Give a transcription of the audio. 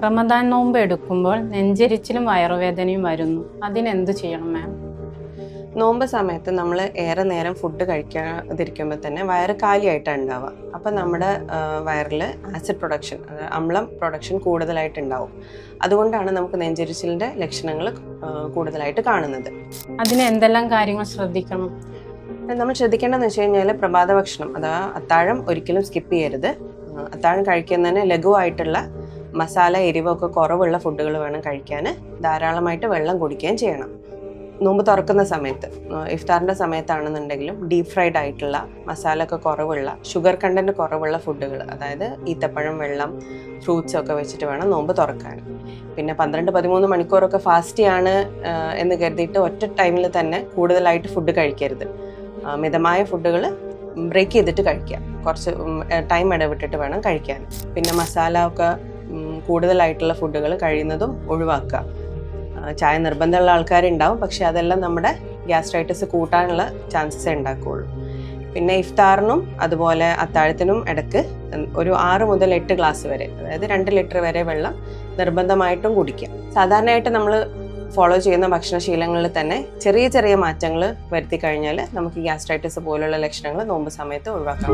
റമദാൻ നോമ്പ് എടുക്കുമ്പോൾ നെഞ്ചെരിച്ചിലും വയറുവേദനയും വരുന്നു. അതിനെന്ത് ചെയ്യണം മാം? നോമ്പ് സമയത്ത് നമ്മൾ ഏറെ നേരം ഫുഡ് കഴിക്കാതിരിക്കുമ്പോൾ തന്നെ വയറ് കാലിയായിട്ടാണ് ഉണ്ടാവുക. അപ്പം നമ്മുടെ വയറിൽ ആസിഡ് പ്രൊഡക്ഷൻ, അമ്ലം പ്രൊഡക്ഷൻ കൂടുതലായിട്ടുണ്ടാവും. അതുകൊണ്ടാണ് നമുക്ക് നെഞ്ചെരിച്ചിലിൻ്റെ ലക്ഷണങ്ങൾ കൂടുതലായിട്ട് കാണുന്നത്. അതിന് എന്തെല്ലാം കാര്യങ്ങൾ ശ്രദ്ധിക്കണം? നമ്മൾ ശ്രദ്ധിക്കേണ്ടതെന്ന് വെച്ച് കഴിഞ്ഞാൽ പ്രഭാത ഭക്ഷണം അഥവാ അത്താഴം ഒരിക്കലും സ്കിപ്പ് ചെയ്യരുത്. അത്താഴം കഴിക്കുന്നതിന് ലഘുവായിട്ടുള്ള മസാല എരിവൊക്കെ കുറവുള്ള ഫുഡുകൾ വേണം കഴിക്കാൻ. ധാരാളമായിട്ട് വെള്ളം കുടിക്കുകയും ചെയ്യണം. നോമ്പ് തുറക്കുന്ന സമയത്ത്, ഇഫ്താറിൻ്റെ സമയത്താണെന്നുണ്ടെങ്കിലും ഡീപ് ഫ്രൈഡ് ആയിട്ടുള്ള മസാല ഒക്കെ കുറവുള്ള, ഷുഗർ കണ്ടൻറ്റ് കുറവുള്ള ഫുഡുകൾ, അതായത് ഈത്തപ്പഴം, വെള്ളം, ഫ്രൂട്ട്സ് ഒക്കെ വെച്ചിട്ട് വേണം നോമ്പ് തുറക്കാൻ. പിന്നെ 12-13 മണിക്കൂറൊക്കെ ഫാസ്റ്റിയാണ് എന്ന് കരുതിയിട്ട് ഒറ്റ ടൈമിൽ തന്നെ കൂടുതലായിട്ട് ഫുഡ് കഴിക്കരുത്. മിതമായ ഫുഡുകൾ ബ്രേക്ക് ചെയ്തിട്ട് കഴിക്കുക. കുറച്ച് ടൈം ഇടവിട്ടിട്ട് വേണം കഴിക്കാൻ. പിന്നെ മസാല ഒക്കെ കൂടുതലായിട്ടുള്ള ഫുഡുകൾ കഴിയുന്നതും ഒഴിവാക്കുക. ചായ നിർബന്ധമുള്ള ആൾക്കാരുണ്ടാവും, പക്ഷെ അതെല്ലാം നമ്മുടെ ഗ്യാസ്ട്രൈറ്റിസ് കൂട്ടാനുള്ള ചാൻസസ് ഉണ്ടാക്കുകയുള്ളൂ. പിന്നെ ഇഫ്താറിനും അതുപോലെ അത്താഴത്തിനും ഇടയ്ക്ക് ഒരു 6 മുതൽ 8 ഗ്ലാസ് വരെ, അതായത് 2 ലിറ്റർ വരെ വെള്ളം നിർബന്ധമായിട്ടും കുടിക്കുക. സാധാരണയായിട്ട് നമ്മൾ ഫോളോ ചെയ്യുന്ന ഭക്ഷണശീലങ്ങളിൽ തന്നെ ചെറിയ ചെറിയ മാറ്റങ്ങൾ വരുത്തി കഴിഞ്ഞാൽ നമുക്ക് ഗ്യാസ്ട്രൈറ്റിസ് പോലുള്ള ലക്ഷണങ്ങൾ നോമ്പ് സമയത്ത് ഒഴിവാക്കാം.